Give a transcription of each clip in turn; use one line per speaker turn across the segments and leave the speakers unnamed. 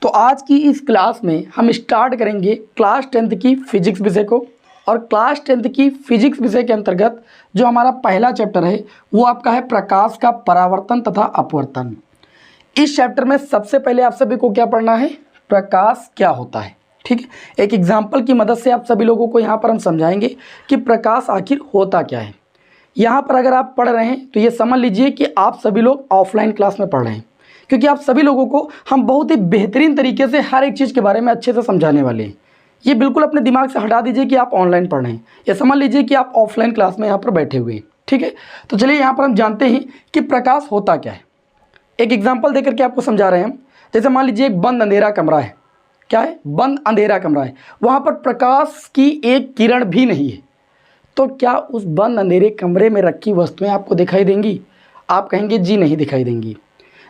तो आज की इस क्लास में हम स्टार्ट करेंगे क्लास 10th की फिजिक्स विषय को। और क्लास 10th की फिजिक्स विषय के अंतर्गत जो हमारा पहला चैप्टर है वो आपका है प्रकाश का परावर्तन तथा अपवर्तन। इस चैप्टर में सबसे पहले आप सभी को क्या पढ़ना है, प्रकाश क्या होता है। ठीक है, एक एग्जाम्पल की मदद से आप सभी लोगों को यहाँ पर हम समझाएंगे कि प्रकाश आखिर होता क्या है। यहाँ पर अगर आप पढ़ रहे हैं तो ये समझ लीजिए कि आप सभी लोग ऑफलाइन क्लास में पढ़ रहे हैं, क्योंकि आप सभी लोगों को हम बहुत ही बेहतरीन तरीके से हर एक चीज़ के बारे में अच्छे से समझाने वाले हैं। ये बिल्कुल अपने दिमाग से हटा दीजिए कि आप ऑनलाइन पढ़ रहे हैं, ये समझ लीजिए कि आप ऑफलाइन क्लास में यहाँ पर बैठे हुए हैं। ठीक है, तो चलिए यहाँ पर हम जानते हैं कि प्रकाश होता क्या है। एक एग्जाम्पल देकर के आपको समझा रहे हैं हम। जैसे मान लीजिए एक बंद अंधेरा कमरा है। क्या है? बंद अंधेरा कमरा है, वहाँ पर प्रकाश की एक किरण भी नहीं है। तो क्या उस बंद अंधेरे कमरे में रखी वस्तुएं आपको दिखाई देंगी? आप कहेंगे जी नहीं दिखाई देंगी।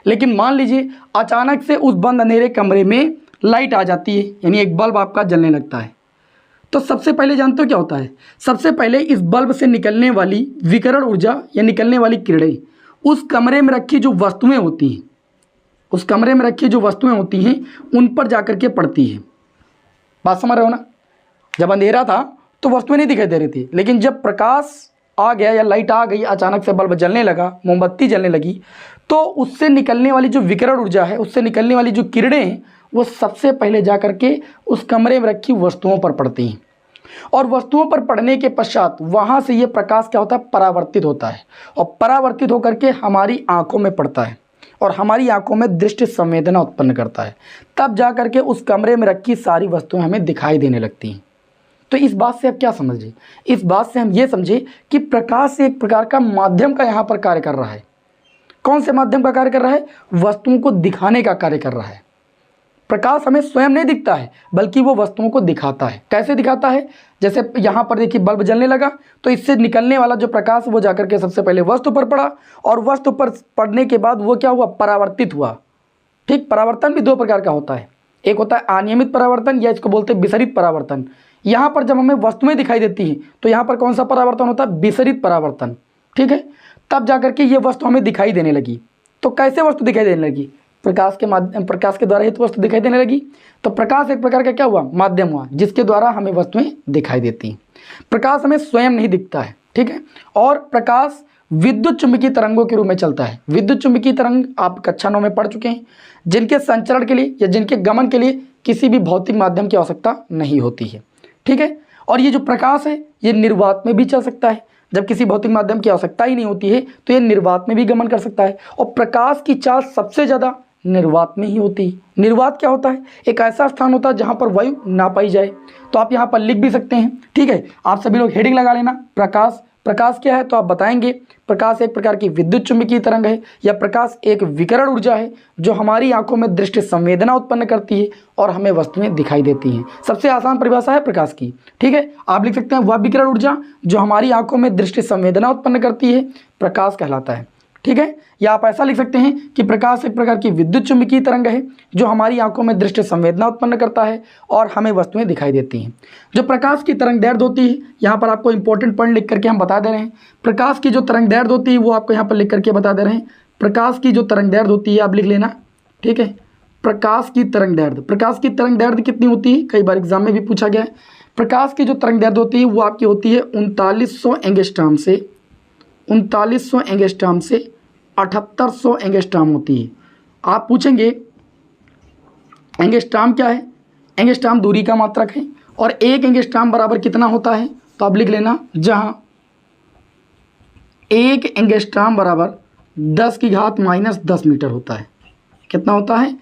लेकिन मान लीजिए अचानक से उस बंद अंधेरे कमरे में लाइट आ जाती है, यानी एक बल्ब आपका जलने लगता है। तो सबसे पहले जानते हो क्या होता है? सबसे पहले इस बल्ब से निकलने वाली विकिरण ऊर्जा या निकलने वाली किरणें उस कमरे में रखी जो वस्तुएं होती हैं, उस कमरे में रखी जो वस्तुएं होती हैं उन पर जाकर के पड़ती है। बात समझ रहे हो ना? जब अंधेरा था तो वस्तुएं नहीं दिखाई दे रही थी, लेकिन जब प्रकाश आ गया या लाइट आ गई, अचानक से बल्ब जलने लगा, मोमबत्ती जलने लगी, तो उससे निकलने वाली जो विकिरण ऊर्जा है, उससे निकलने वाली जो किरणें हैं, वो सबसे पहले जा करके उस कमरे में रखी वस्तुओं पर पड़ती हैं। और वस्तुओं पर पड़ने के पश्चात वहाँ से ये प्रकाश क्या होता है? परावर्तित होता है, और परावर्तित होकर के हमारी आँखों में पड़ता है और हमारी आंखों में दृष्टि संवेदना उत्पन्न करता है। तब जा करके उस कमरे में रखी सारी वस्तुएं हमें दिखाई देने लगती हैं। तो इस बात से आप क्या समझे? इस बात से हम ये समझे कि प्रकाश एक प्रकार का माध्यम का यहाँ पर कार्य कर रहा है। कौन से माध्यम का कार्य कर रहा है? वस्तुओं को दिखाने का कार्य कर रहा है। प्रकाश हमें स्वयं नहीं दिखता है, बल्कि वो वस्तुओं को दिखाता है। कैसे दिखाता है? जैसे यहाँ पर देखिए बल्ब जलने लगा, तो इससे निकलने वाला जो प्रकाश वो जाकर के सबसे पहले वस्तु पर पड़ा, और वस्तु पर पड़ने के बाद वो क्या हुआ? परावर्तित हुआ। ठीक, परावर्तन भी दो प्रकार का होता है। एक होता है अनियमित परावर्तन, या इसको बोलते हैं विसरित परावर्तन। यहाँ पर जब हमें वस्तुएं दिखाई देती हैं तो यहाँ पर कौन सा परावर्तन होता है? विसरित परावर्तन। ठीक है, तब जाकर के ये वस्तु हमें दिखाई देने लगी। तो कैसे वस्तु दिखाई देने लगी? प्रकाश के माध्यम, प्रकाश के द्वारा ही तो वस्तु दिखाई देने लगी। तो प्रकाश एक प्रकार का क्या हुआ? माध्यम हुआ, जिसके द्वारा हमें वस्तुएं दिखाई देती हैं। प्रकाश हमें स्वयं नहीं दिखता है। ठीक है, और प्रकाश विद्युत चुंबकीय तरंगों के रूप में चलता है। विद्युत चुंबकीय तरंग आप कक्षा 9 में पढ़ चुके हैं, जिनके संचरण के लिए या जिनके गमन के लिए किसी भी भौतिक माध्यम की आवश्यकता नहीं होती है। ठीक है, और ये जो प्रकाश है ये निर्वात में भी चल सकता है। जब किसी भौतिक माध्यम की आवश्यकता ही नहीं होती है तो ये निर्वात में भी गमन कर सकता है। और प्रकाश की चाल सबसे ज़्यादा निर्वात में ही होती है। निर्वात क्या होता है? एक ऐसा स्थान होता है जहाँ पर वायु ना पाई जाए। तो आप यहाँ पर लिख भी सकते हैं। ठीक है, आप सभी लोग हेडिंग लगा लेना, प्रकाश। प्रकाश क्या है तो आप बताएंगे प्रकाश एक प्रकार की विद्युत चुंबकीय तरंग है, या प्रकाश एक विकिरण ऊर्जा है जो हमारी आंखों में दृष्टि संवेदना उत्पन्न करती है और हमें वस्तुएं दिखाई देती हैं। सबसे आसान परिभाषा है प्रकाश की। ठीक है, आप लिख सकते हैं वह विकिरण ऊर्जा जो हमारी आंखों में दृष्टि संवेदना उत्पन्न करती है, प्रकाश कहलाता है। ठीक है, या आप ऐसा लिख सकते हैं कि प्रकाश एक प्रकार की विद्युत चुंबकीय तरंग है जो हमारी आंखों में दृष्टि संवेदना उत्पन्न करता है और हमें वस्तुएं दिखाई देती हैं। जो प्रकाश की तरंगदैर्घ्य होती है, यहाँ पर आपको इंपॉर्टेंट पॉइंट लिख करके हम बता दे रहे हैं। प्रकाश की जो तरंगदैर्घ्य होती है वो आपको यहाँ पर लिख करके बता दे रहे हैं। प्रकाश की जो तरंगदैर्घ्य होती है आप लिख लेना। ठीक है, प्रकाश की तरंगदैर्घ्य, प्रकाश की तरंगदैर्घ्य कितनी होती है? कई बार एग्जाम में भी पूछा गया है। प्रकाश की जो तरंगदैर्घ्य होती है वो आपकी होती है 3900 एंगस्ट्रॉम से 7800 एंगस्ट्रॉम होती है। आप पूछेंगे एंगस्ट्रॉम क्या है? एंगस्ट्रॉम दूरी का मात्रक है, और एक एंगस्ट्रॉम बराबर कितना होता है? तो आप लिख लेना, जहां एक एंगस्ट्रॉम बराबर 10 की घात -10 मीटर होता है। कितना होता है?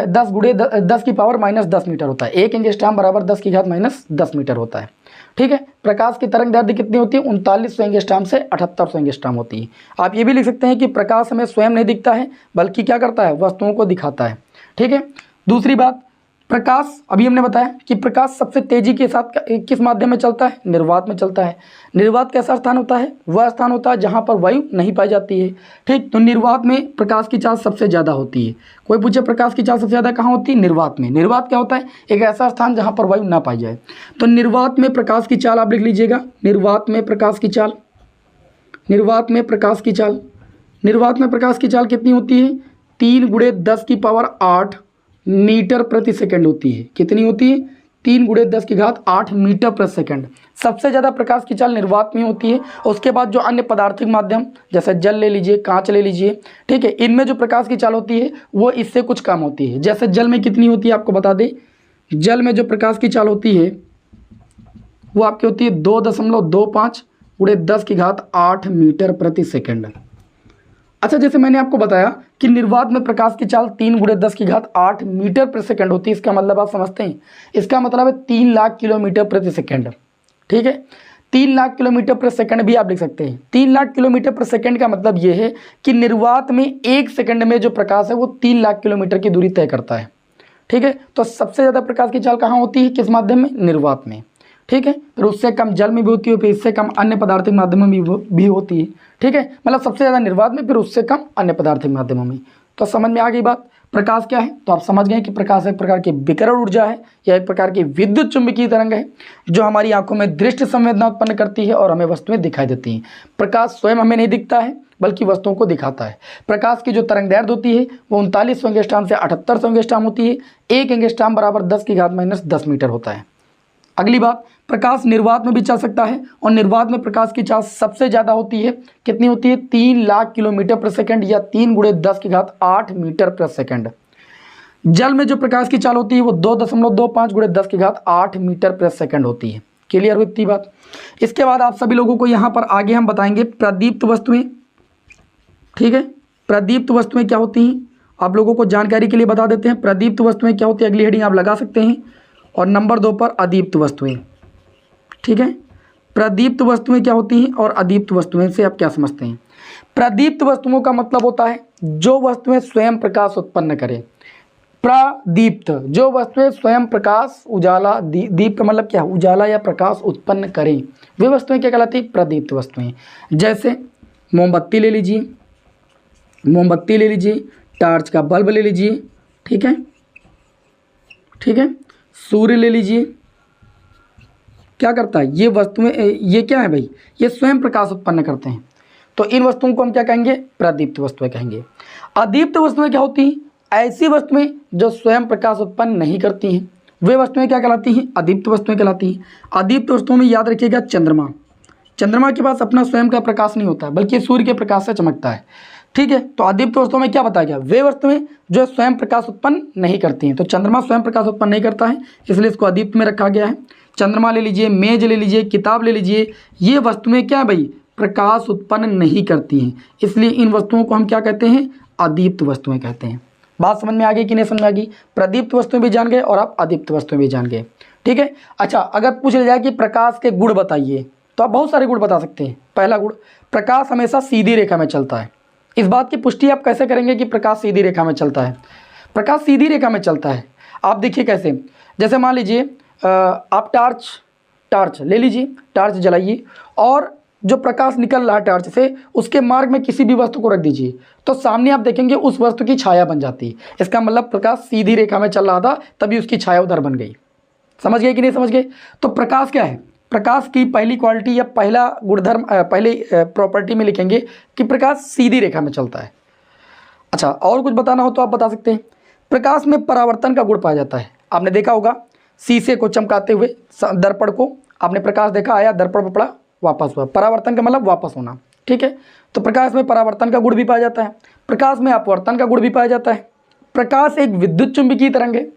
10 गुणे 10 की पावर -10 मीटर होता है। एक एंगस्ट्रॉम बराबर 10 की घात -10 मीटर होता है। ठीक है, प्रकाश की तरंगदैर्घ्य कितनी होती है? 3900 एंगस्ट्रॉम से 7800 एंगस्ट्रॉम होती है। आप ये भी लिख सकते हैं कि प्रकाश हमें स्वयं नहीं दिखता है, बल्कि क्या करता है? वस्तुओं को दिखाता है। ठीक है, दूसरी बात, प्रकाश अभी हमने बताया कि प्रकाश सबसे तेजी के साथ किस माध्यम में चलता है? निर्वात में चलता है। निर्वात कैसा स्थान होता है? वह स्थान होता है जहाँ पर वायु नहीं पाई जाती है। ठीक, तो निर्वात में प्रकाश की चाल सबसे ज़्यादा होती है। कोई पूछे प्रकाश की चाल सबसे ज़्यादा कहाँ होती है? निर्वात में। निर्वात क्या होता है? एक ऐसा स्थान जहाँ पर वायु ना पाई जाए। तो निर्वात में प्रकाश की चाल आप लिख लीजिएगा। निर्वात में प्रकाश की चाल, निर्वात में प्रकाश की चाल, निर्वात में प्रकाश की चाल कितनी होती है? 3 × 10 की पावर 8 मीटर प्रति सेकंड होती है। कितनी होती है? 3 × 10⁸ मीटर प्रति सेकंड। सबसे ज़्यादा प्रकाश की चाल निर्वात में होती है। उसके बाद जो अन्य पदार्थिक माध्यम जैसे जल ले लीजिए, कांच ले लीजिए, ठीक है, इनमें जो प्रकाश की चाल होती है वो इससे कुछ कम होती है। जैसे जल में कितनी होती है आपको बता दें, जल में जो प्रकाश की चाल होती है वो आपकी होती है 2.25 × 10⁸ मीटर प्रति सेकंड। अच्छा, जैसे मैंने आपको बताया कि निर्वात में प्रकाश की चाल 3 × 10⁸ मीटर प्रति सेकंड होती है। इसका मतलब आप समझते हैं, इसका मतलब है 3 लाख किलोमीटर प्रति सेकंड। ठीक है, 3 लाख किलोमीटर प्रति सेकंड भी आप लिख सकते हैं। 3 लाख किलोमीटर प्रति सेकंड का मतलब ये है कि निर्वात में 1 सेकंड में जो प्रकाश है वो 3 लाख किलोमीटर की दूरी तय करता है। ठीक है, तो सबसे ज़्यादा प्रकाश की चाल कहाँ होती है, किस माध्यम में? निर्वात में। ठीक है, फिर उससे कम जल में भी होती है, फिर इससे कम अन्य पदार्थिक माध्यमों में भी होती है। ठीक है, मतलब सबसे ज़्यादा निर्वात में, फिर उससे कम अन्य पदार्थिक माध्यमों में। तो समझ में आ गई बात, प्रकाश क्या है? तो आप समझ गए कि प्रकाश एक प्रकार की विकिरण ऊर्जा है या एक प्रकार की विद्युत चुंबकीय तरंग है जो हमारी आंखों में दृष्टि संवेदना उत्पन्न करती है और हमें वस्तुएं दिखाई देती हैं। प्रकाश स्वयं हमें नहीं दिखता है बल्कि वस्तुओं को दिखाता है। प्रकाश की जो तरंग दैर्ध्य होती है वो 3900 एंगस्ट्रॉम से 7800 एंगस्ट्रॉम होती है। 1 एंगस्ट्रॉम बराबर 10⁻⁻10 मीटर होता है। अगली बात, प्रकाश निर्वात में भी चल सकता है और निर्वात में प्रकाश की चाल सबसे ज़्यादा होती है। कितनी होती है? 3 लाख किलोमीटर प्रति सेकंड या 3 × 10⁸ मीटर प्रति सेकंड। जल में जो प्रकाश की चाल होती है वो 2.25 × 10⁸ मीटर प्रति सेकंड होती है। क्लियर हुई इतनी बात? इसके बाद आप सभी लोगों को यहाँ पर आगे हम बताएंगे प्रदीप्त वस्तुएं। ठीक है, प्रदीप्त वस्तुएं क्या होती हैं आप लोगों को जानकारी के लिए बता देते हैं। प्रदीप्त वस्तुएं क्या होती है, अगली हेडिंग आप लगा सकते हैं। और नंबर 2 पर अदीप्त वस्तुएं। ठीक है, प्रदीप्त वस्तुएं क्या होती हैं और अदीप्त वस्तुएं से आप क्या समझते हैं? प्रदीप्त वस्तुओं का मतलब होता है जो वस्तुएं स्वयं प्रकाश उत्पन्न करें। प्रदीप्त, जो वस्तुएं स्वयं प्रकाश, उजाला, दीप का मतलब क्या? उजाला या प्रकाश उत्पन्न करें, वे वस्तुएं क्या कहलाती हैं? प्रदीप्त वस्तुएं। जैसे मोमबत्ती ले लीजिए, मोमबत्ती ले लीजिए, टॉर्च का बल्ब ले लीजिए, ठीक है, ठीक है, सूर्य ले लीजिए। क्या करता है? ये वस्तुएं, ये क्या है भाई? ये स्वयं प्रकाश उत्पन्न करते हैं। तो इन वस्तुओं को हम क्या कहेंगे? प्रदीप्त वस्तुएं कहेंगे। अदीप्त वस्तुएं क्या होती हैं? ऐसी वस्तुएं जो स्वयं प्रकाश उत्पन्न नहीं करती हैं, वे वस्तुएं क्या कहलाती हैं? अदीप्त वस्तुएं कहलाती हैं। अदीप्त वस्तुओं में याद रखिएगा चंद्रमा। चंद्रमा के पास अपना स्वयं का प्रकाश नहीं होता है बल्कि सूर्य के प्रकाश से चमकता है। ठीक है, तो अदीप्त वस्तुओं में क्या बताया गया? वे वस्तुएं जो स्वयं प्रकाश उत्पन्न नहीं करती हैं। तो चंद्रमा स्वयं प्रकाश उत्पन्न नहीं करता है, इसलिए इसको अदीप्त में रखा गया है। चंद्रमा ले लीजिए, मेज ले लीजिए, किताब ले लीजिए, ये वस्तुएं क्या है भाई? प्रकाश उत्पन्न नहीं करती हैं, इसलिए इन वस्तुओं को हम क्या कहते हैं? अदीप्त वस्तुएं कहते हैं। बात समझ में आ गई कि नहीं समझ में आ गई? प्रदीप्त वस्तुएं भी जान गए और आप अदीप्त वस्तुएं भी जान गए। ठीक है, अच्छा, अगर पूछ लिया जाए कि प्रकाश के गुण बताइए तो आप बहुत सारे गुण बता सकते हैं। पहला गुण, प्रकाश हमेशा सीधी रेखा में चलता है। इस बात की पुष्टि आप कैसे करेंगे कि प्रकाश सीधी रेखा में चलता है? प्रकाश सीधी रेखा में चलता है, आप देखिए कैसे। जैसे मान लीजिए आप टॉर्च ले लीजिए, टॉर्च जलाइए और जो प्रकाश निकल रहा है टॉर्च से उसके मार्ग में किसी भी वस्तु को रख दीजिए तो सामने आप देखेंगे उस वस्तु की छाया बन जाती है। इसका मतलब प्रकाश सीधी रेखा में चल रहा था तभी उसकी छाया उधर बन गई। समझ गए कि नहीं समझ गए? तो प्रकाश क्या है? प्रकाश की पहली क्वालिटी या पहला गुणधर्म, पहली प्रॉपर्टी में लिखेंगे कि प्रकाश सीधी रेखा में चलता है। अच्छा, और कुछ बताना हो तो आप बता सकते हैं। प्रकाश में परावर्तन का गुण पाया जाता है। आपने देखा होगा शीशे को चमकाते हुए दर्पण को, आपने प्रकाश देखा, आया दर्पण पर पड़ा, वापस हुआ। परावर्तन का मतलब वापस होना। ठीक है, तो प्रकाश में परावर्तन का गुण भी पाया जाता है। प्रकाश में अपवर्तन का गुण भी पाया जाता है। प्रकाश एक विद्युत चुंबकीय तरंग है।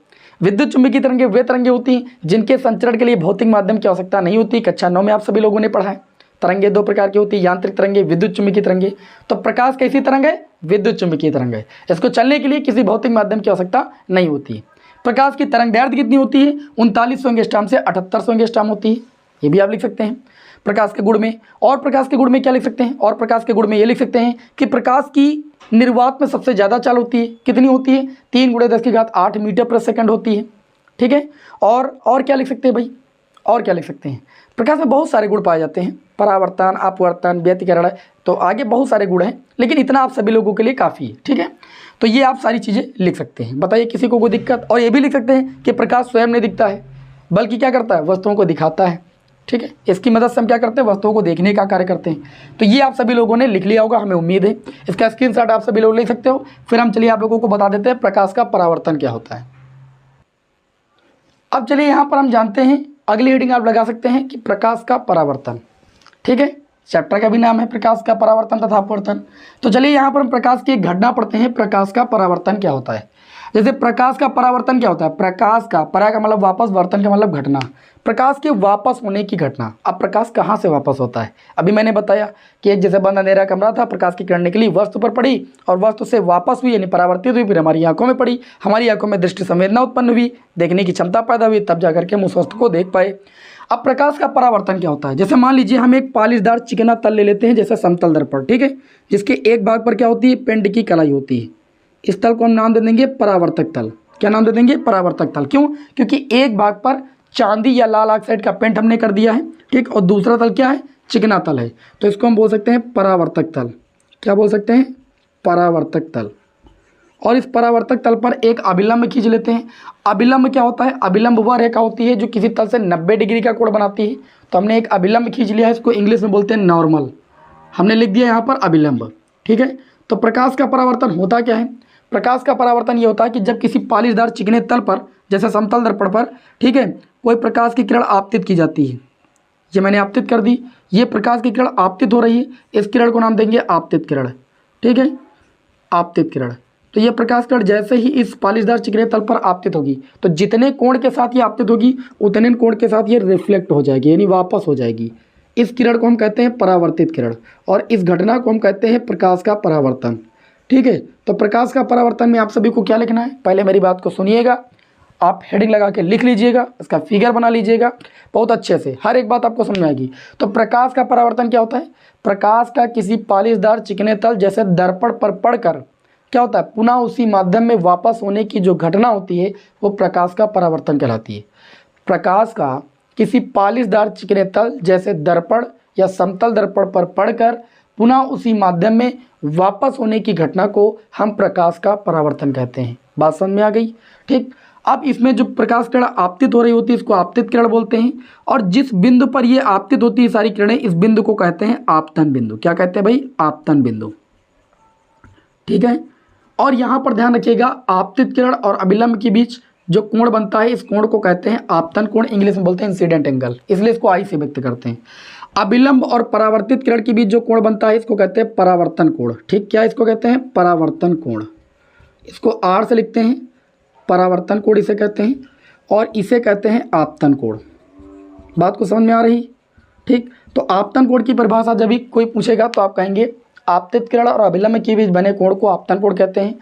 विद्युत चुंबकीय तरंगें वे तरंगें होती हैं जिनके संचरण के लिए भौतिक माध्यम की आवश्यकता नहीं होती। कक्षा 9 में आप सभी लोगों ने पढ़ा है। तरंगें 2 प्रकार की होती है, यांत्रिक तरंगें, विद्युत चुंबकीय तरंगें। तो प्रकाश कैसी तरंग है? विद्युत चुंबकीय तरंग है। इसको चलने के लिए किसी भौतिक माध्यम की आवश्यकता नहीं होती। प्रकाश की तरंग दैर्ध्य कितनी होती है? 3900 एंगस्ट्रॉम से 7800 एंगस्ट्रॉम होती है। ये भी आप लिख सकते हैं प्रकाश के गुण में। और प्रकाश के गुण में क्या लिख सकते हैं? और प्रकाश के गुण में ये लिख सकते हैं कि प्रकाश की निर्वात में सबसे ज़्यादा चाल होती है। कितनी होती है? 3 × 10⁸ मीटर प्रति सेकंड होती है। ठीक है, और क्या लिख सकते हैं भाई? और क्या लिख सकते हैं? प्रकाश में बहुत सारे गुण पाए जाते हैं, परावर्तन, अपवर्तन, व्यतिकरण, तो आगे बहुत सारे गुण हैं, लेकिन इतना आप सभी लोगों के लिए काफ़ी है। ठीक है, तो ये आप सारी चीज़ें लिख सकते हैं। बताइए किसी को कोई दिक्कत? और ये भी लिख सकते हैं कि प्रकाश स्वयं नहीं दिखता है बल्कि क्या करता है? वस्तुओं को दिखाता है। ठीक है, इसकी मदद से हम क्या करते हैं? वस्तुओं को देखने का कार्य करते हैं। तो ये आप सभी लोगों ने लिख लिया होगा, हमें उम्मीद है। इसका स्क्रीनशॉट आप सभी लोग ले सकते हो। फिर हम चलिए आप लोगों को बता देते हैं प्रकाश का परावर्तन क्या होता है। अब चलिए यहाँ पर हम जानते हैं, अगली हेडिंग आप लगा सकते हैं कि प्रकाश का परावर्तन। ठीक है, चैप्टर का भी नाम है प्रकाश का परावर्तन तथा अपवर्तन। तो चलिए यहाँ पर हम प्रकाश की एक घटना पढ़ते हैं, प्रकाश का परावर्तन क्या होता है। जैसे प्रकाश का परावर्तन क्या होता है, प्रकाश का परा का मतलब वापस, वर्तन का मतलब घटना, प्रकाश के वापस होने की घटना। अब प्रकाश कहाँ से वापस होता है, अभी मैंने बताया कि एक जैसे बंद अंधेरा कमरा था, प्रकाश की किरण निकली, वस्तु पर पड़ी और वस्तु से वापस हुई यानी परावर्तित हुई, फिर हमारी आंखों में पड़ी, हमारी आंखों में दृष्टि संवेदना उत्पन्न हुई, देखने की क्षमता पैदा हुई, तब जाकर के हम उस वस्तु को देख पाए। अब प्रकाश का परावर्तन क्या होता है, जैसे मान लीजिए हम एक पॉलिशदार चिकना तल ले लेते हैं, जैसे समतल दर्पण। ठीक है, जिसके एक भाग पर क्या होती है, पेंट की कलाई होती है। इस तल को हम नाम दे देंगे परावर्तक तल। क्या नाम दे देंगे, परावर्तक तल। क्यों, क्योंकि एक भाग पर चांदी या लाल ऑक्साइड का पेंट हमने कर दिया है, ठीक, और दूसरा तल क्या है, चिकना तल है, तो इसको हम बोल सकते हैं परावर्तक तल। क्या बोल सकते हैं, परावर्तक तल। और इस परावर्तक तल पर एक अभिलंब खींच लेते हैं। अभिलंब क्या होता है, अभिलंब वह रेखा होती है जो किसी तल से 90 डिग्री का कोण बनाती है। तो हमने एक अभिलंब खींच लिया है, इसको इंग्लिश में बोलते हैं नॉर्मल, हमने लिख दिया यहाँ पर अभिलंब। ठीक है, तो प्रकाश का परावर्तन होता क्या है, प्रकाश का परावर्तन ये होता है कि जब किसी पॉलिशदार चिकने तल पर, जैसे समतल दर्पण पर, ठीक है, कोई प्रकाश की किरण आपतित की जाती है, ये मैंने आपतित कर दी, ये प्रकाश की किरण आपतित हो रही है, इस किरण को नाम देंगे आपतित किरण। ठीक है, आपतित किरण। तो ये प्रकाश किरण जैसे ही इस पॉलिशदार चिकने तल पर आपतित होगी, तो जितने कोण के साथ ये आपतित होगी उतने कोण के साथ ये रिफ्लेक्ट हो जाएगी यानी वापस हो जाएगी। इस किरण को हम कहते हैं परावर्तित किरण और इस घटना को हम कहते हैं प्रकाश का परावर्तन। ठीक है, तो प्रकाश का परावर्तन में आप सभी को क्या लिखना है, पहले मेरी बात को सुनिएगा, आप हेडिंग लगा के लिख लीजिएगा, इसका फिगर बना लीजिएगा बहुत अच्छे से, हर एक बात आपको समझ में आएगी। तो प्रकाश का परावर्तन क्या होता है, प्रकाश का किसी पॉलिशदार चिकने तल जैसे दर्पण पर पड़कर क्या होता है, पुनः उसी माध्यम में वापस होने की जो घटना होती है वो प्रकाश का परावर्तन कहलाती है। प्रकाश का किसी पॉलिशदार चिकने तल जैसे दर्पण या समतल दर्पण पर पड़कर पुनः उसी माध्यम में वापस होने की घटना को हम प्रकाश का परावर्तन कहते हैं। बात समझ में आ गई। ठीक, अब इसमें जो प्रकाश किरण आपतित हो रही होती है इसको आपतित किरण बोलते हैं, और जिस बिंदु पर ये आपतित होती है सारी किरणें, इस बिंदु को कहते हैं आपतन बिंदु। क्या कहते हैं भाई, आपतन बिंदु। ठीक है, और यहाँ पर ध्यान रखिएगा, आपतित किरण और अभिलंब के बीच जो कोण बनता है इस कोण को कहते हैं आपतन कोण, इंग्लिश में बोलते हैं इंसिडेंट एंगल, इसलिए इसको आई से व्यक्त करते हैं। अभिलंब और परावर्तित किरण के बीच जो कोण बनता है इसको कहते हैं परावर्तन कोण। ठीक, क्या इसको कहते हैं, परावर्तन कोण। इसको आर से लिखते हैं, परावर्तन कोण इसे कहते हैं, और इसे कहते हैं आपतन कोण। बात को समझ में आ रही। ठीक, तो आपतन कोण की परिभाषा जब भी कोई पूछेगा तो आप कहेंगे आपतित किरण और अभिलंब के बीच बने कोण को आपतन कोण कहते हैं,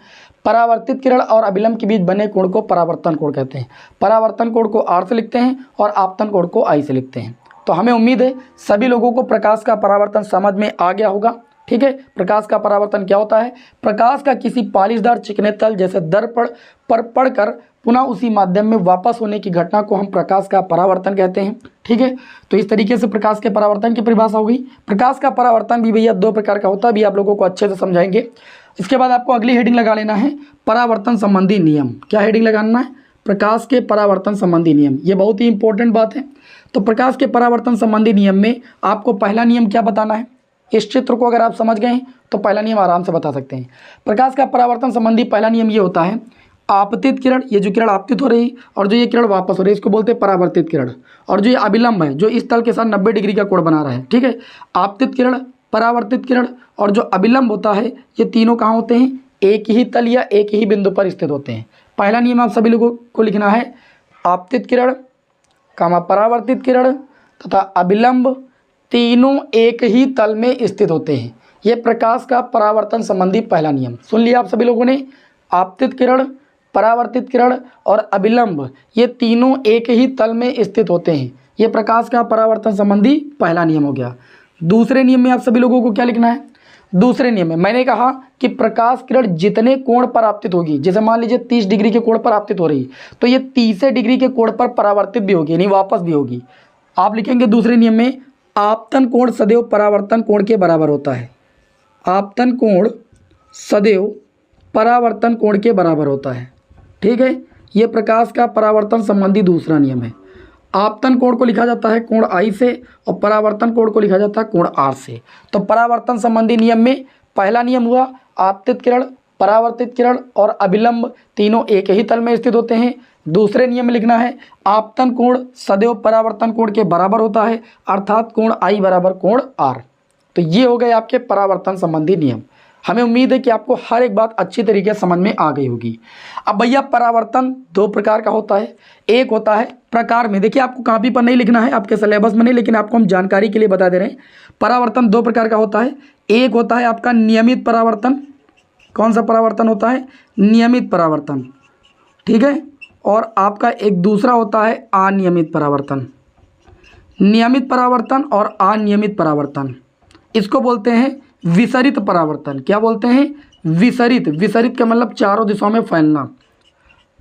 परावर्तित किरण और अभिलंब के बीच बने कोण को परावर्तन कोण कहते हैं। परावर्तन कोण को आर से लिखते हैं और आपतन कोण को आई से लिखते हैं। तो हमें उम्मीद है सभी लोगों को प्रकाश का परावर्तन समझ में आ गया होगा। ठीक है, प्रकाश का परावर्तन क्या होता है, प्रकाश का किसी पॉलिशदार चिकने तल जैसे दर्पण पर पड़कर पुनः उसी माध्यम में वापस होने की घटना को हम प्रकाश का परावर्तन कहते हैं। ठीक है, तो इस तरीके से प्रकाश के परावर्तन की परिभाषा हो गई। प्रकाश का परावर्तन भी भैया दो प्रकार का होता है, भी आप लोगों को अच्छे से समझाएंगे। इसके बाद आपको अगली हेडिंग लगा लेना है परावर्तन संबंधी नियम। क्या हेडिंग लगाना है, प्रकाश के परावर्तन संबंधी नियम। ये बहुत ही इंपॉर्टेंट बात है। तो प्रकाश के परावर्तन संबंधी नियम में आपको पहला नियम क्या बताना है, इस चित्र को अगर आप समझ गए तो पहला नियम आराम से बता सकते हैं। प्रकाश का परावर्तन संबंधी पहला नियम ये होता है, आपतित किरण, ये जो किरण आपतित हो रही और जो ये किरण वापस हो रही है इसको बोलते हैं परावर्तित किरण, और जो ये अभिलंब है जो इस तल के साथ 90 डिग्री का कोण बना रहा है। ठीक है, आपतित किरण, परावर्तित किरण और जो अभिलंब होता है ये तीनों कहाँ होते हैं, एक ही तल या एक ही बिंदु पर स्थित होते हैं। पहला नियम आप सभी लोगों को लिखना है, आपतित किरण कामा परावर्तित किरण तथा अभिलंब तीनों एक ही तल में स्थित होते हैं। ये प्रकाश का परावर्तन संबंधी पहला नियम सुन लिया आप सभी लोगों ने। आपतित किरण, परावर्तित किरण और अभिलंब ये तीनों एक ही तल में स्थित होते हैं। ये प्रकाश का परावर्तन संबंधी पहला नियम हो गया। दूसरे नियम में आप सभी लोगों को क्या लिखना है, दूसरे नियम में मैंने कहा कि प्रकाश किरण जितने कोण पर आपतित होगी, जैसे मान लीजिए 30 डिग्री के कोण पर आपतित हो रही तो ये 30 डिग्री के कोण पर परावर्तित भी होगी यानी वापस भी होगी। आप लिखेंगे दूसरे नियम में, आपतन कोण सदैव परावर्तन कोण के बराबर होता है। आपतन कोण सदैव परावर्तन कोण के बराबर होता है। ठीक है, ये प्रकाश का परावर्तन संबंधी दूसरा नियम है। आपतन कोण को लिखा जाता है कोण आई से और परावर्तन कोण को लिखा जाता है कोण आर से। तो परावर्तन संबंधी नियम में पहला नियम हुआ, आपतित किरण, परावर्तित किरण और अभिलंब तीनों एक ही तल में स्थित होते हैं। दूसरे नियम में लिखना है आपतन कोण सदैव परावर्तन कोण के बराबर होता है, अर्थात कोण I बराबर कोण R। तो ये हो गए आपके परावर्तन संबंधी नियम। हमें उम्मीद है कि आपको हर एक बात अच्छी तरीके से समझ में आ गई होगी। अब भैया परावर्तन दो प्रकार का होता है। एक होता है प्रकार में, देखिए आपको कॉपी पर नहीं लिखना है, आपके सिलेबस में नहीं, लेकिन आपको हम जानकारी के लिए बता दे रहे हैं। परावर्तन दो प्रकार का होता है। एक होता है आपका नियमित परावर्तन। कौन सा परावर्तन होता है? नियमित परावर्तन, ठीक है। और आपका एक दूसरा होता है अनियमित परावर्तन। नियमित परावर्तन और अनियमित परावर्तन, इसको बोलते हैं विसरित परावर्तन। क्या बोलते हैं? विसरित। विसरित का मतलब चारों दिशाओं में फैलना,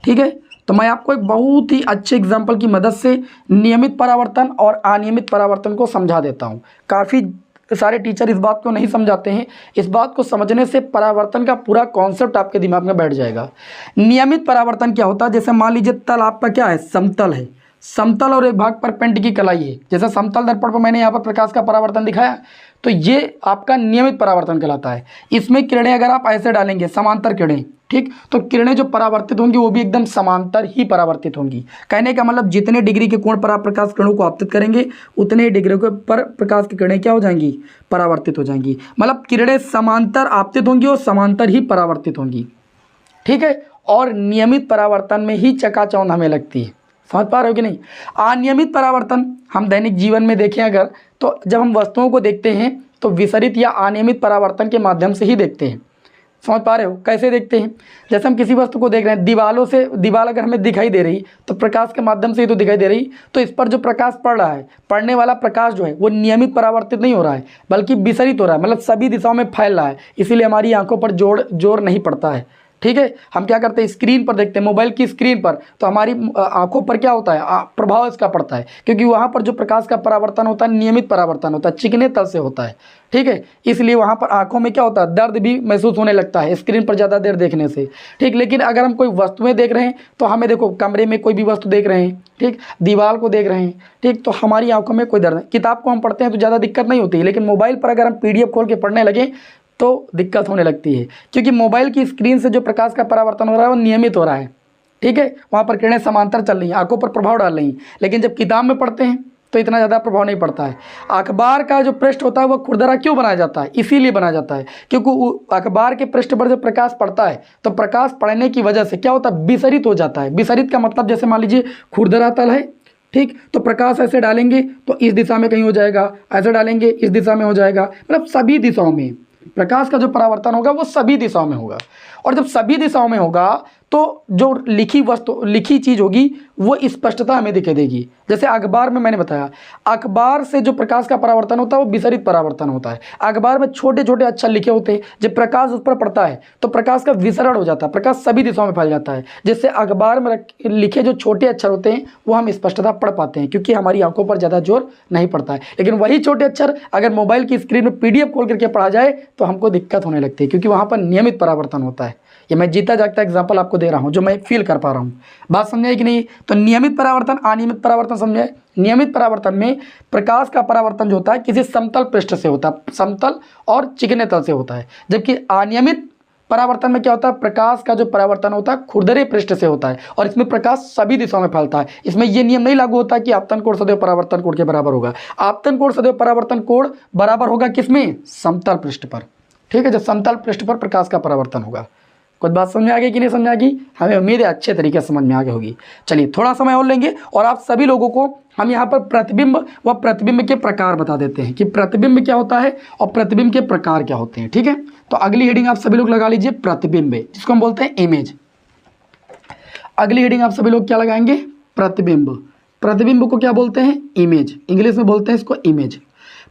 ठीक है। तो मैं आपको एक बहुत ही अच्छे एग्जाम्पल की मदद से नियमित परावर्तन और अनियमित परावर्तन को समझा देता हूँ। काफ़ी सारे टीचर इस बात को नहीं समझाते हैं। इस बात को समझने से परावर्तन का पूरा कॉन्सेप्ट आपके दिमाग में बैठ जाएगा। नियमित परावर्तन क्या होता है? जैसे मान लीजिए तल आपका क्या है? समतल है। समतल और एक भाग पर पेंट की कलाई है। जैसे समतल दर्पण पर मैंने यहाँ पर प्रकाश का परावर्तन दिखाया, तो ये आपका नियमित परावर्तन कहलाता है। इसमें किरणें अगर आप ऐसे डालेंगे, समांतर किरणें, ठीक, तो किरणें जो परावर्तित होंगी वो भी एकदम समांतर ही परावर्तित होंगी। कहने का मतलब जितने डिग्री के कोण पर आप प्रकाश किरणों को आपतित करेंगे उतने डिग्री के पर प्रकाश की किरणें क्या हो जाएंगी? परावर्तित हो जाएंगी। मतलब किरणें समांतर आपतित होंगी और समांतर ही परावर्तित होंगी, ठीक है। और नियमित परावर्तन में ही चकाचौंध हमें लगती है। समझ पा रहे हो कि नहीं? अनियमित परावर्तन हम दैनिक जीवन में देखें अगर, तो जब हम वस्तुओं को देखते हैं तो विसरित या अनियमित परावर्तन के माध्यम से ही देखते हैं। समझ पा रहे हो? कैसे देखते हैं? जैसे हम किसी वस्तु को देख रहे हैं, दीवालों से, दीवार अगर हमें दिखाई दे रही तो प्रकाश के माध्यम से ही तो दिखाई दे रही, तो इस पर जो प्रकाश पड़ रहा है, पड़ने वाला प्रकाश जो है वो नियमित परावर्तित नहीं हो रहा है बल्कि विसरित हो रहा है, मतलब सभी दिशाओं में फैल रहा है। इसीलिए हमारी आंखों पर जोर नहीं पड़ता है, ठीक है। हम क्या करते हैं? स्क्रीन पर देखते हैं, मोबाइल की स्क्रीन पर, तो हमारी आंखों पर क्या होता है? प्रभाव इसका पड़ता है, क्योंकि वहाँ पर जो प्रकाश का परावर्तन होता है नियमित परावर्तन होता है, चिकने तल से होता है, ठीक है। इसलिए वहाँ पर आंखों में क्या होता है? दर्द भी महसूस होने लगता है स्क्रीन पर ज़्यादा देर देखने से, ठीक। लेकिन अगर हम कोई वस्तुएं देख रहे हैं तो हमें देखो, कमरे में कोई भी वस्तु देख रहे हैं, ठीक, दीवार को देख रहे हैं, ठीक, तो हमारी आंखों में कोई दर्द नहीं। किताब को हम पढ़ते हैं तो ज़्यादा दिक्कत नहीं होती है, लेकिन मोबाइल पर अगर हम PDF खोल के पढ़ने लगे तो दिक्कत होने लगती है, क्योंकि मोबाइल की स्क्रीन से जो प्रकाश का परावर्तन हो रहा है वो नियमित हो रहा है, ठीक है। वहाँ पर किरणें समांतर चल रही हैं, आंखों पर प्रभाव डाल रही हैं। लेकिन जब किताब में पढ़ते हैं तो इतना ज़्यादा प्रभाव नहीं पड़ता है। अखबार का जो पृष्ठ होता है वो खुरदरा क्यों बनाया जाता है? इसीलिए बनाया जाता है क्योंकि अखबार के पृष्ठ पर जब प्रकाश पड़ता है तो प्रकाश पड़ने की वजह से क्या होता है? विसरित हो जाता है। विसरित का मतलब जैसे मान लीजिए खुरदरा तल है, ठीक, तो प्रकाश ऐसे डालेंगे तो इस दिशा में कहीं हो जाएगा, ऐसे डालेंगे इस दिशा में हो जाएगा, मतलब सभी दिशाओं में प्रकाश का जो परावर्तन होगा वो सभी दिशाओं में होगा। और जब सभी दिशाओं में होगा तो जो लिखी चीज़ होगी वो स्पष्टता हमें दिखाई देगी। जैसे अखबार में मैंने बताया, अखबार से जो प्रकाश का परावर्तन होता है वो विसरित परावर्तन होता है। अखबार में छोटे छोटे अक्षर लिखे होते हैं, जब प्रकाश उस पर पड़ता है तो प्रकाश का विसरण हो जाता है, प्रकाश सभी दिशाओं में फैल जाता है, जिससे अखबार में लिखे जो छोटे अक्षर होते हैं वो हम स्पष्टता पढ़ पाते हैं, क्योंकि हमारी आंखों पर ज़्यादा जोर नहीं पड़ता है। लेकिन वही छोटे अक्षर अगर मोबाइल की स्क्रीन में PDF खोल करके पढ़ा जाए तो हमको दिक्कत होने लगती है, क्योंकि वहाँ पर नियमित परावर्तन होता है। ये मैं जीता जागता एग्जांपल आपको दे रहा हूँ जो मैं फील कर पा रहा हूँ। बात समझे कि नहीं? तो नियमित परावर्तन, अनियमित परावर्तन समझे। नियमित परावर्तन में प्रकाश का परावर्तन जो होता है किसी समतल पृष्ठ से होता है, समतल और चिकने तल से होता है। जबकि अनियमित परावर्तन में क्या होता है? प्रकाश का जो परावर्तन होता है खुरदरे पृष्ठ से होता है और इसमें प्रकाश सभी दिशाओं में फैलता है। इसमें यह नियम नहीं लागू होता कि आपतन कोण सदैव परावर्तन कोण के बराबर होगा। आपतन कोण सदैव परावर्तन कोण बराबर होगा किसमें? समतल पृष्ठ पर, ठीक है। जब समतल पृष्ठ पर प्रकाश का परावर्तन होगा। कुछ बात समझ में आ गई कि नहीं समझ में आ गई? हमें उम्मीद है अच्छे तरीके से समझ में आ गई होगी। चलिए थोड़ा समय और लेंगे और आप सभी लोगों को हम यहाँ पर प्रतिबिंब व प्रतिबिंब के प्रकार बता देते हैं कि प्रतिबिंब क्या होता है और प्रतिबिंब के प्रकार क्या होते हैं, ठीक है। तो अगली हेडिंग आप सभी लोग लगा लीजिए प्रतिबिंब, जिसको हम बोलते हैं इमेज। अगली हेडिंग आप सभी लोग क्या लगाएंगे? प्रतिबिंब। प्रतिबिंब को क्या बोलते हैं? इमेज। इंग्लिश में बोलते हैं इसको इमेज।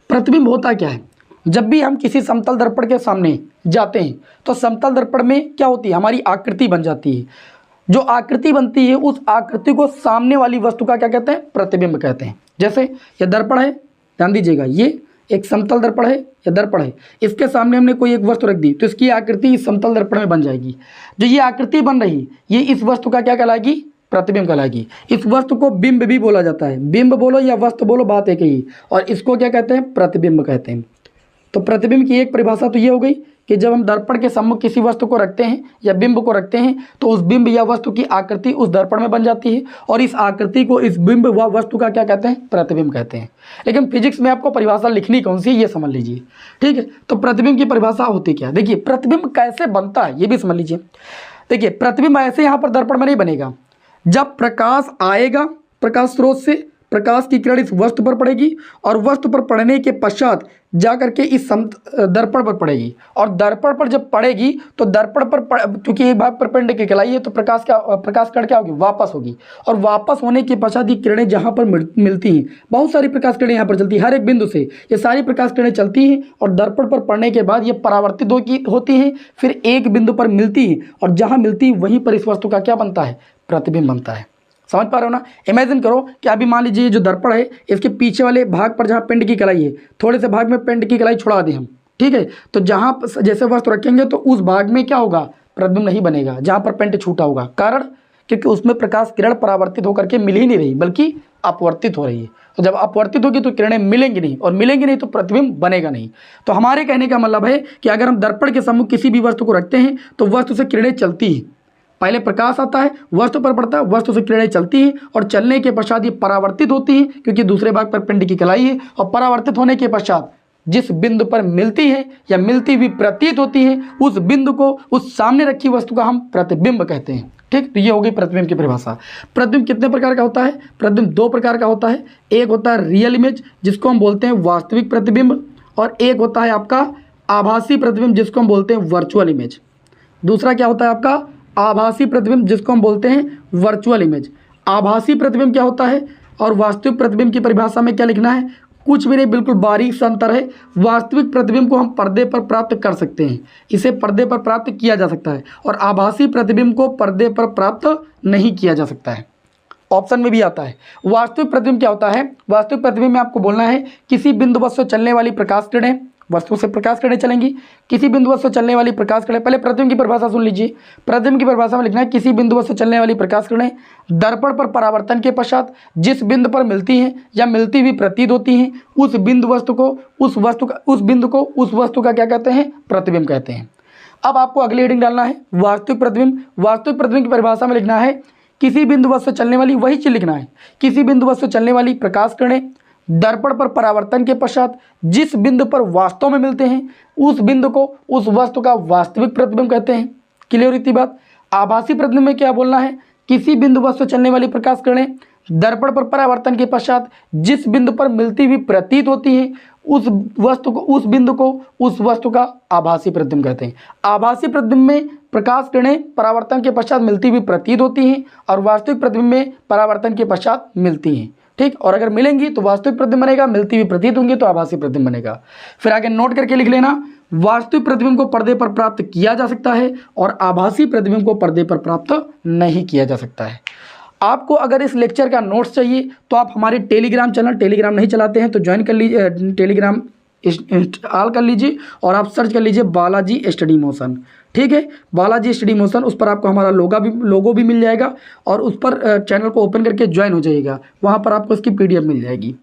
प्रतिबिंब होता क्या है? जब भी हम किसी समतल दर्पण के सामने जाते हैं तो समतल दर्पण में क्या होती है? हमारी आकृति बन जाती है। जो आकृति बनती है उस आकृति को सामने वाली वस्तु का क्या कहते हैं? प्रतिबिंब कहते हैं। जैसे ये दर्पण है, ध्यान दीजिएगा, ये एक समतल दर्पण है, ये दर्पण है, इसके सामने हमने कोई एक वस्तु रख दी तो इसकी आकृति इस समतल दर्पण में बन जाएगी। जो ये आकृति बन रही ये इस वस्तु का क्या कहलाएगी? प्रतिबिंब कहलाएगी। इस वस्तु को बिंब भी बोला जाता है। बिंब बोलो या वस्तु बोलो बात एक ही। और इसको क्या कहते हैं? प्रतिबिंब कहते हैं। तो प्रतिबिंब की एक परिभाषा तो ये हो गई कि जब हम दर्पण के सम्मुख किसी वस्तु को रखते हैं या बिंब को रखते हैं तो उस बिंब या वस्तु की आकृति उस दर्पण में बन जाती है और इस आकृति को इस बिंब व वस्तु का क्या कहते हैं, प्रतिबिंब कहते हैं। लेकिन फिजिक्स में आपको परिभाषा लिखनी कौन सी है ये समझ लीजिए, ठीक है। तो प्रतिबिंब की परिभाषा होती क्या, देखिए प्रतिबिंब कैसे बनता है ये भी समझ लीजिए। देखिए प्रतिबिंब ऐसे यहाँ पर दर्पण में नहीं बनेगा, जब प्रकाश आएगा प्रकाश स्रोत से, प्रकाश की किरण इस वस्तु पर पड़ेगी और वस्तु पर पड़ने के पश्चात जाकर के इस दर्पण पर पड़ेगी और दर्पण पर जब पड़ेगी तो दर्पण पर क्योंकि एक भाग परपेंडिकुलर है तो प्रकाश किरण क्या होगी, वापस होगी और वापस होने के पश्चात ये किरणें जहाँ पर मिलती हैं, बहुत सारी प्रकाश किरणें यहाँ पर चलती हैं, हर एक बिंदु से ये सारी प्रकाश किरणें चलती हैं और दर्पण पर पड़ने के बाद ये परावर्तित होती हैं, फिर एक बिंदु पर मिलती हैं और जहाँ मिलती है वहीं पर इस वस्तु का क्या बनता है, प्रतिबिंब बनता है। समझ पा रहे हो ना। इमेजिन करो कि अभी मान लीजिए जो दर्पण है इसके पीछे वाले भाग पर जहाँ पेंट की कलाई है, थोड़े से भाग में पेंट की कलाई छुड़ा दें हम, ठीक है, तो जहाँ जैसे वस्तु रखेंगे तो उस भाग में क्या होगा, प्रतिबिंब नहीं बनेगा जहाँ पर पेंट छूटा होगा। कारण क्योंकि उसमें प्रकाश किरण परावर्तित होकर के मिल ही नहीं रही बल्कि अपवर्तित हो रही है। तो जब अपवर्तित होगी तो किरणें मिलेंगी नहीं और मिलेंगी नहीं तो प्रतिबिंब बनेगा नहीं। तो हमारे कहने का मतलब है कि अगर हम दर्पण के सम्मुख किसी भी वस्तु को रखते हैं तो वस्तु से किरणें चलती हैं, पहले प्रकाश आता है, वस्तु पर पड़ता है, वस्तु से किरणें चलती हैं और चलने के पश्चात ये परावर्तित होती हैं क्योंकि दूसरे भाग पर पिंड की कलाई है और परावर्तित होने के पश्चात जिस बिंदु पर मिलती है या मिलती हुई प्रतीत होती है उस बिंदु को, उस सामने रखी वस्तु का हम प्रतिबिंब कहते हैं। ठीक, तो ये हो गई प्रतिबिंब की परिभाषा। प्रतिबिंब कितने प्रकार का होता है, प्रतिबिंब दो प्रकार का होता है। एक होता है रियल इमेज जिसको हम बोलते हैं वास्तविक प्रतिबिंब और एक होता है आपका आभासी प्रतिबिंब जिसको हम बोलते हैं वर्चुअल इमेज। दूसरा क्या होता है आपका आभासी प्रतिबिंब जिसको हम बोलते हैं वर्चुअल इमेज। आभासी प्रतिबिंब क्या होता है और वास्तविक प्रतिबिंब की परिभाषा में क्या लिखना है, कुछ भी नहीं, बिल्कुल बारीक सा अंतर है। वास्तविक प्रतिबिंब को हम पर्दे पर प्राप्त कर सकते हैं, इसे पर्दे पर प्राप्त किया जा सकता है और आभासी प्रतिबिंब को पर्दे पर प्राप्त नहीं किया जा सकता है। ऑप्शन में भी आता है। वास्तविक प्रतिबिंब क्या होता है, वास्तविक प्रतिबिंब में आपको बोलना है किसी बिंदु वस्तु से चलने वाली प्रकाश किरणें, वस्तु से प्रकाश किरणें चलेंगी, किसी बिंदु वस्तु से चलने वाली प्रकाश किरणें। पहले प्रतिबिंब की परिभाषा सुन लीजिए। प्रतिबिंब की परिभाषा में लिखना है किसी बिंदु वस्तु से चलने वाली प्रकाश किरणें दर्पण पर परावर्तन के पश्चात जिस बिंदु पर मिलती हैं या मिलती हुई प्रतीत होती हैं उस बिंदु वस्तु को उस वस्तु का क्या कहते हैं, प्रतिबिंब कहते हैं। अब आपको अगली हेडिंग डालना है वास्तविक प्रतिबिंब। वास्तविक प्रतिबिंब की परिभाषा में लिखना है किसी बिंदु वस्तु से चलने वाली, वही चीज लिखना है, किसी बिंदु वस्तु से चलने वाली प्रकाश किरणें दर्पण पर परावर्तन के पश्चात जिस बिंदु पर वास्तव में मिलते हैं उस बिंदु को उस वस्तु का वास्तविक प्रतिबिंब कहते हैं। क्लियर इतनी बात। आभासी प्रतिबिंब में क्या बोलना है, किसी बिंदु वस्तु चलने वाली प्रकाश किरणें दर्पण पर परावर्तन के पश्चात जिस बिंदु पर मिलती हुई प्रतीत होती है उस बिंदु को उस वस्तु का आभासी प्रतिबिंब कहते हैं। आभासी प्रतिबिंब में प्रकाश किरणें परावर्तन के पश्चात मिलती हुई प्रतीत होती हैं और वास्तविक प्रतिबिंब में परावर्तन के पश्चात मिलती हैं। ठीक, और अगर मिलेंगी तो वास्तविक प्रतिबिंब बनेगा, मिलती हुई प्रतीत होंगी तो आभासी प्रतिबिंब बनेगा। फिर आगे नोट करके लिख लेना, वास्तविक प्रतिबिंब को पर्दे पर प्राप्त किया जा सकता है और आभासी प्रतिबिंब को पर्दे पर प्राप्त नहीं किया जा सकता है। आपको अगर इस लेक्चर का नोट्स चाहिए तो आप हमारे टेलीग्राम चैनल, टेलीग्राम नहीं चलाते हैं तो ज्वाइन कर लीजिए, टेलीग्राम इंस्टॉल कर लीजिए और आप सर्च कर लीजिए बालाजी स्टडी मोशन। ठीक है, बालाजी स्टडी मोशन, उस पर आपको हमारा लोगो भी मिल जाएगा और उस पर चैनल को ओपन करके ज्वाइन हो जाइएगा, वहाँ पर आपको इसकी PDF मिल जाएगी।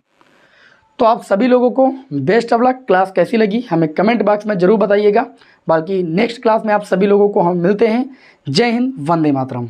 तो आप सभी लोगों को बेस्ट ऑफ लक। क्लास कैसी लगी हमें कमेंट बॉक्स में ज़रूर बताइएगा। बाकी नेक्स्ट क्लास में आप सभी लोगों को हम मिलते हैं। जय हिंद, वंदे मातरम।